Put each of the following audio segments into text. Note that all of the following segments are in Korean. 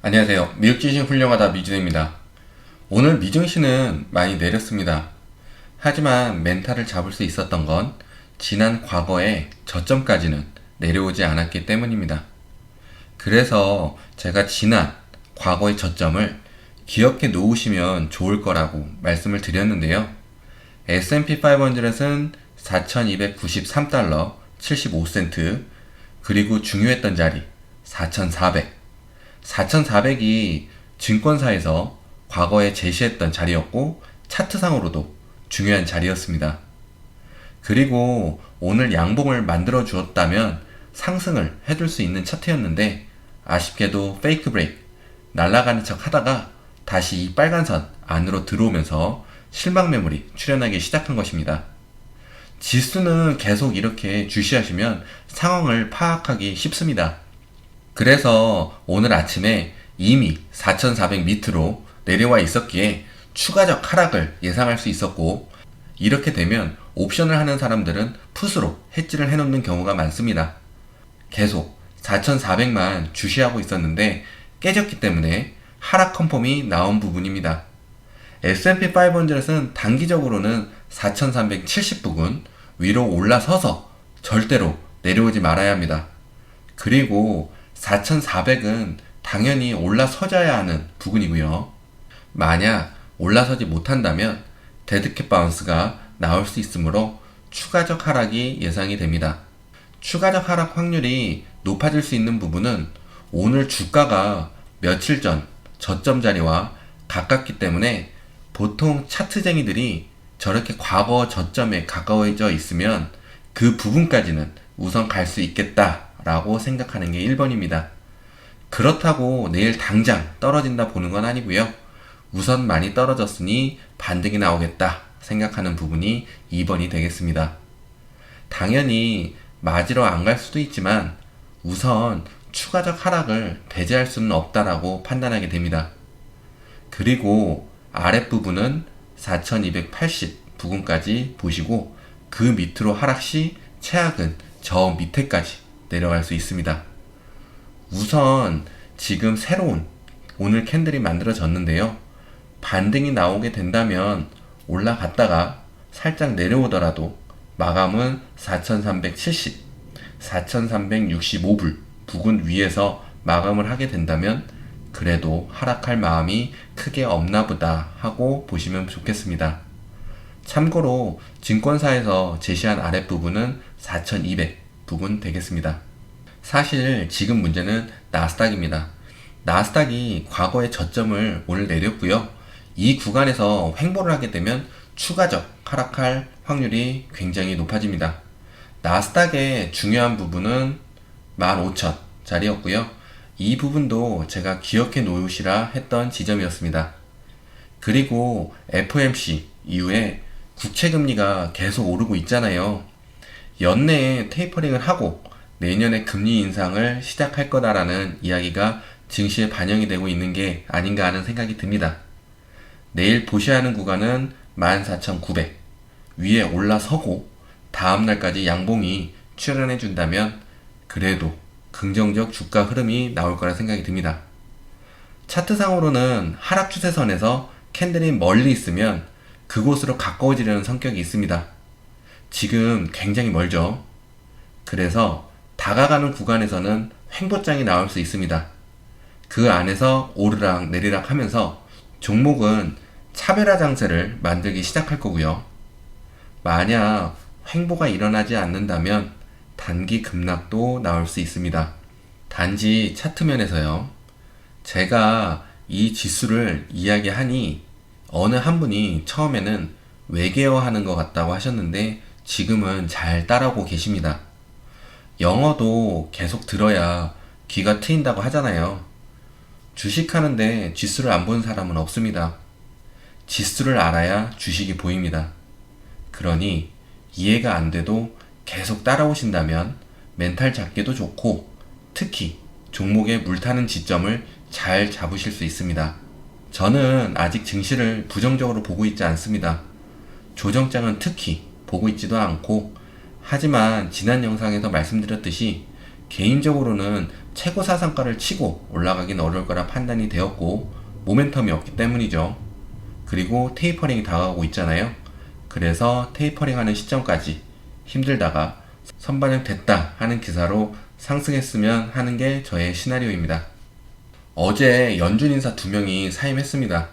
안녕하세요. 미국주식 훌륭하다 미준입니다. 오늘 미증시는 많이 내렸습니다. 하지만 멘탈을 잡을 수 있었던 건 지난 과거의 저점까지는 내려오지 않았기 때문입니다. 그래서 제가 지난 과거의 저점을 기억해 놓으시면 좋을 거라고 말씀을 드렸는데요. S&P 500은 4,293달러 75센트, 그리고 중요했던 자리 4,400, 4,400이 증권사에서 과거에 제시했던 자리였고 차트상으로도 중요한 자리였습니다. 그리고 오늘 양봉을 만들어 주었다면 상승을 해줄 수 있는 차트였는데 아쉽게도 페이크 브레이크, 날아가는 척 하다가 다시 이 빨간선 안으로 들어오면서 실망 매물이 출현하기 시작한 것입니다. 지수는 계속 이렇게 주시하시면 상황을 파악하기 쉽습니다. 그래서 오늘 아침에 이미 4,400 밑으로 내려와 있었기에 추가적 하락을 예상할 수 있었고, 이렇게 되면 옵션을 하는 사람들은 풋으로 해지를 해놓는 경우가 많습니다. 계속 4,400만 주시하고 있었는데 깨졌기 때문에 하락 컨펌이 나온 부분입니다. S&P 500은 단기적으로는 4,370 부근 위로 올라서서 절대로 내려오지 말아야 합니다. 그리고 4,400은 당연히 올라서져야 하는 부분이고요. 만약 올라서지 못한다면 데드캣 바운스가 나올 수 있으므로 추가적 하락이 예상이 됩니다. 추가적 하락 확률이 높아질 수 있는 부분은 오늘 주가가 며칠 전 저점 자리와 가깝기 때문에 보통 차트쟁이들이 저렇게 과거 저점에 가까워져 있으면 그 부분까지는 우선 갈 수 있겠다라고 생각하는 게 1번입니다. 그렇다고 내일 당장 떨어진다 보는 건 아니고요. 우선 많이 떨어졌으니 반등이 나오겠다 생각하는 부분이 2번이 되겠습니다. 당연히 맞으러 안 갈 수도 있지만 우선 추가적 하락을 배제할 수는 없다라고 판단하게 됩니다. 그리고 아랫부분은 4280 부근까지 보시고 그 밑으로 하락 시 최악은 저 밑에까지 내려갈 수 있습니다. 우선 지금 새로운 오늘 캔들이 만들어졌는데요. 반등이 나오게 된다면 올라갔다가 살짝 내려오더라도 마감은 4370, 4365불 부근 위에서 마감을 하게 된다면 그래도 하락할 마음이 크게 없나 보다 하고 보시면 좋겠습니다. 참고로 증권사에서 제시한 아랫부분은 4200 부근 되겠습니다. 사실 지금 문제는 나스닥입니다. 나스닥이 과거의 저점을 오늘 내렸고요. 이 구간에서 횡보를 하게 되면 추가적 하락할 확률이 굉장히 높아집니다. 나스닥의 중요한 부분은 15,000 자리였고요. 이 부분도 제가 기억해 놓으시라 했던 지점이었습니다. 그리고 FOMC 이후에 국채금리가 계속 오르고 있잖아요. 연내에 테이퍼링을 하고 내년에 금리 인상을 시작할 거다라는 이야기가 증시에 반영이 되고 있는 게 아닌가 하는 생각이 듭니다. 내일 보셔야 하는 구간은 14,900 위에 올라서고 다음날까지 양봉이 출현해 준다면 그래도 긍정적 주가 흐름이 나올 거라 생각이 듭니다. 차트상으로는 하락 추세선에서 캔들이 멀리 있으면 그곳으로 가까워지려는 성격이 있습니다. 지금 굉장히 멀죠. 그래서 다가가는 구간에서는 횡보장이 나올 수 있습니다. 그 안에서 오르락 내리락 하면서 종목은 차별화 장세를 만들기 시작할 거고요. 만약 횡보가 일어나지 않는다면 단기 급락도 나올 수 있습니다. 단지 차트면에서요. 제가 이 지수를 이야기하니 어느 한 분이 처음에는 외계어하는 것 같다고 하셨는데 지금은 잘 따라오고 계십니다. 영어도 계속 들어야 귀가 트인다고 하잖아요. 주식하는데 지수를 안 보는 사람은 없습니다. 지수를 알아야 주식이 보입니다. 그러니 이해가 안 돼도 계속 따라오신다면 멘탈 잡기도 좋고 특히 종목에 물타는 지점을 잘 잡으실 수 있습니다. 저는 아직 증시를 부정적으로 보고 있지 않습니다. 조정장은 특히 보고 있지도 않고, 하지만 지난 영상에서 말씀드렸듯이 개인적으로는 최고 사상가를 치고 올라가긴 어려울 거라 판단이 되었고 모멘텀이 없기 때문이죠. 그리고 테이퍼링이 다가오고 있잖아요. 그래서 테이퍼링 하는 시점까지 힘들다가 선반영 됐다 하는 기사로 상승했으면 하는 게 저의 시나리오입니다. 어제 연준 인사 2명이 사임했습니다.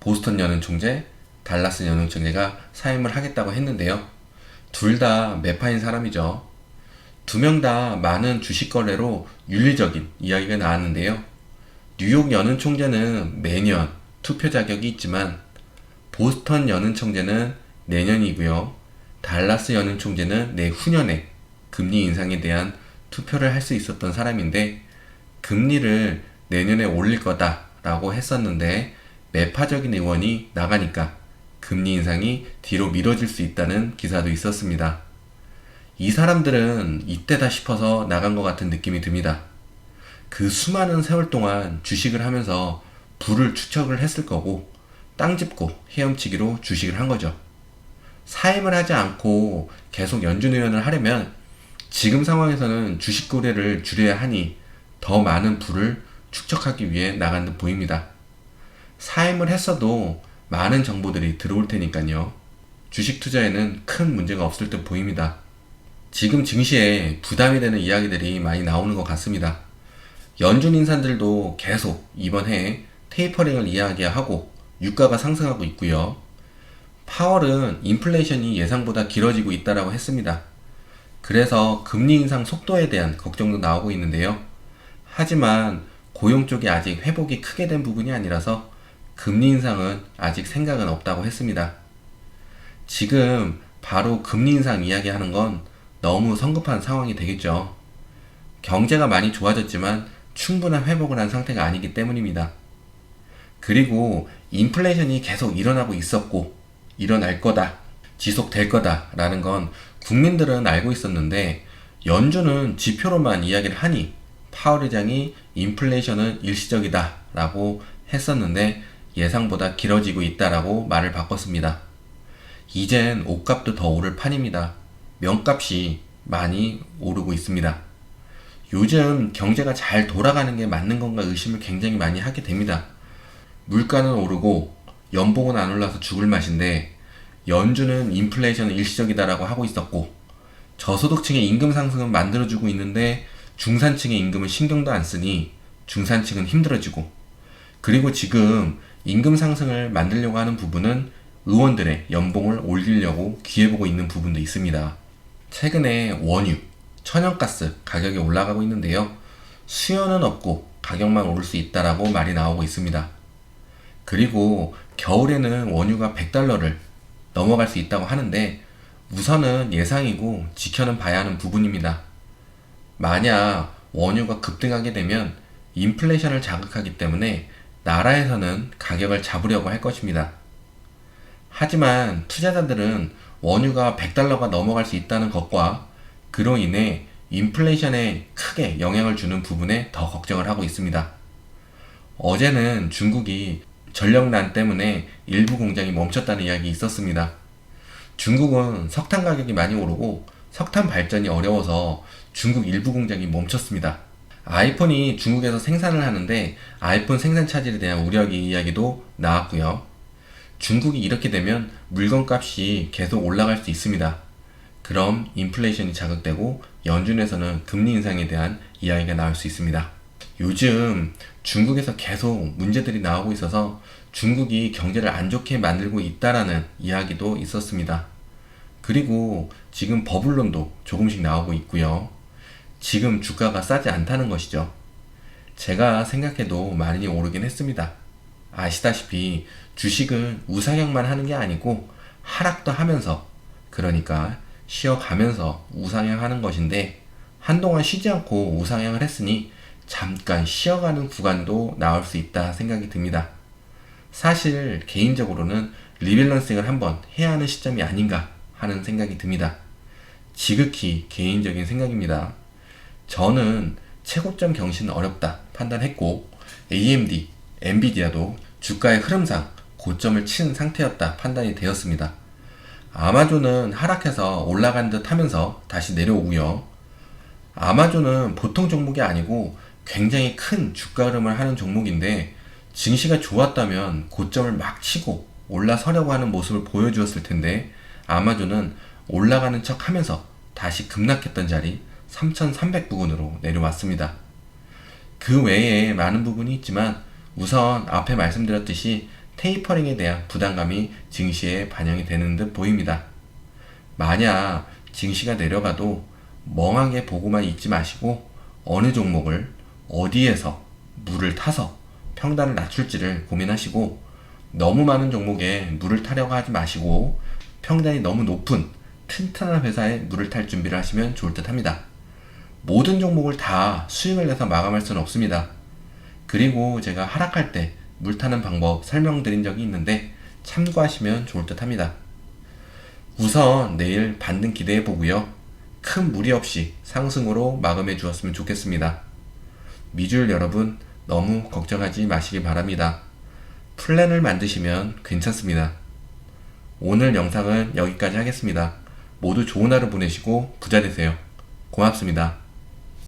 보스턴 연은 총재, 달라스 연은 총재가 사임을 하겠다고 했는데요. 둘 다 매파인 사람이죠. 2명 다 많은 주식 거래로 윤리적인 이야기가 나왔는데요. 뉴욕 연은 총재는 매년 투표 자격이 있지만 보스턴 연은 총재는 내년이고요. 달라스 연은 총재는 내후년에 금리 인상에 대한 투표를 할 수 있었던 사람인데 금리를 내년에 올릴 거다라고 했었는데 매파적인 의원이 나가니까 금리 인상이 뒤로 미뤄질 수 있다는 기사도 있었습니다. 이 사람들은 이때다 싶어서 나간 것 같은 느낌이 듭니다. 그 수많은 세월 동안 주식을 하면서 부를 축적을 했을 거고 땅 짚고 헤엄치기로 주식을 한 거죠. 사임을 하지 않고 계속 연준 의원을 하려면 지금 상황에서는 주식 거래를 줄여야 하니 더 많은 부를 축적하기 위해 나간 듯 보입니다. 사임을 했어도 많은 정보들이 들어올 테니까요. 주식 투자에는 큰 문제가 없을 듯 보입니다. 지금 증시에 부담이 되는 이야기들이 많이 나오는 것 같습니다. 연준 인사들도 계속 이번 해에 테이퍼링을 이야기하고 유가가 상승하고 있고요. 파월은 인플레이션이 예상보다 길어지고 있다고 했습니다. 그래서 금리 인상 속도에 대한 걱정도 나오고 있는데요. 하지만 고용 쪽이 아직 회복이 크게 된 부분이 아니라서 금리 인상은 아직 생각은 없다고 했습니다. 지금 바로 금리 인상 이야기하는 건 너무 성급한 상황이 되겠죠. 경제가 많이 좋아졌지만 충분한 회복을 한 상태가 아니기 때문입니다. 그리고 인플레이션이 계속 일어나고 있었고 일어날 거다, 지속될 거다 라는 건 국민들은 알고 있었는데 연준은 지표로만 이야기를 하니 파월 의장이 인플레이션은 일시적이다 라고 했었는데 예상보다 길어지고 있다라고 말을 바꿨습니다. 이젠 옷값도 더 오를 판입니다. 명값이 많이 오르고 있습니다. 요즘 경제가 잘 돌아가는 게 맞는 건가 의심을 굉장히 많이 하게 됩니다. 물가는 오르고 연봉은 안 올라서 죽을 맛인데 연준은 인플레이션은 일시적이다라고 하고 있었고 저소득층의 임금 상승은 만들어주고 있는데 중산층의 임금은 신경도 안 쓰니 중산층은 힘들어지고 그리고 지금 임금 상승을 만들려고 하는 부분은 의원들의 연봉을 올리려고 기회보고 있는 부분도 있습니다. 최근에 원유, 천연가스 가격이 올라가고 있는데요. 수요는 없고 가격만 오를 수 있다라고 말이 나오고 있습니다. 그리고 겨울에는 원유가 $100를 넘어갈 수 있다고 하는데 우선은 예상이고 지켜는 봐야 하는 부분입니다. 만약 원유가 급등하게 되면 인플레이션을 자극하기 때문에 나라에서는 가격을 잡으려고 할 것입니다. 하지만 투자자들은 원유가 $100가 넘어갈 수 있다는 것과 그로 인해 인플레이션에 크게 영향을 주는 부분에 더 걱정을 하고 있습니다. 어제는 중국이 전력난 때문에 일부 공장이 멈췄다는 이야기 있었습니다. 중국은 석탄 가격이 많이 오르고 석탄 발전이 어려워서 중국 일부 공장이 멈췄습니다. 아이폰이 중국에서 생산을 하는데 아이폰 생산 차질에 대한 우려의 이야기도 나왔고요. 중국이 이렇게 되면 물건값이 계속 올라갈 수 있습니다. 그럼 인플레이션이 자극되고 연준에서는 금리 인상에 대한 이야기가 나올 수 있습니다. 요즘 중국에서 계속 문제들이 나오고 있어서 중국이 경제를 안 좋게 만들고 있다라는 이야기도 있었습니다. 그리고 지금 버블론도 조금씩 나오고 있고요. 지금 주가가 싸지 않다는 것이죠. 제가 생각해도 많이 오르긴 했습니다. 아시다시피 주식은 우상향만 하는 게 아니고 하락도 하면서 그러니까 쉬어가면서 우상향하는 것인데 한동안 쉬지 않고 우상향을 했으니 잠깐 쉬어가는 구간도 나올 수 있다 생각이 듭니다. 사실 개인적으로는 리밸런싱을 한번 해야 하는 시점이 아닌가 하는 생각이 듭니다. 지극히 개인적인 생각입니다. 저는 최고점 경신은 어렵다 판단했고 AMD, 엔비디아도 주가의 흐름상 고점을 친 상태였다 판단이 되었습니다. 아마존은 하락해서 올라간 듯 하면서 다시 내려오고요. 아마존은 보통 종목이 아니고 굉장히 큰 주가 흐름을 하는 종목인데 증시가 좋았다면 고점을 막 치고 올라서려고 하는 모습을 보여주었을 텐데 아마존은 올라가는 척 하면서 다시 급락했던 자리 3,300부근으로 내려왔습니다. 그 외에 많은 부분이 있지만 우선 앞에 말씀드렸듯이 테이퍼링에 대한 부담감이 증시에 반영이 되는 듯 보입니다. 만약 증시가 내려가도 멍하게 보고만 있지 마시고 어느 종목을 어디에서 물을 타서 평단을 낮출지를 고민하시고 너무 많은 종목에 물을 타려고 하지 마시고 평단이 너무 높은 튼튼한 회사에 물을 탈 준비를 하시면 좋을 듯 합니다. 모든 종목을 다 수익을 내서 마감할 수는 없습니다. 그리고 제가 하락할 때 물 타는 방법 설명드린 적이 있는데 참고하시면 좋을 듯 합니다. 우선 내일 반등 기대해 보고요. 큰 무리 없이 상승으로 마감해 주었으면 좋겠습니다. 미주일 여러분 너무 걱정하지 마시기 바랍니다. 플랜을 만드시면 괜찮습니다. 오늘 영상은 여기까지 하겠습니다. 모두 좋은 하루 보내시고 부자 되세요. 고맙습니다.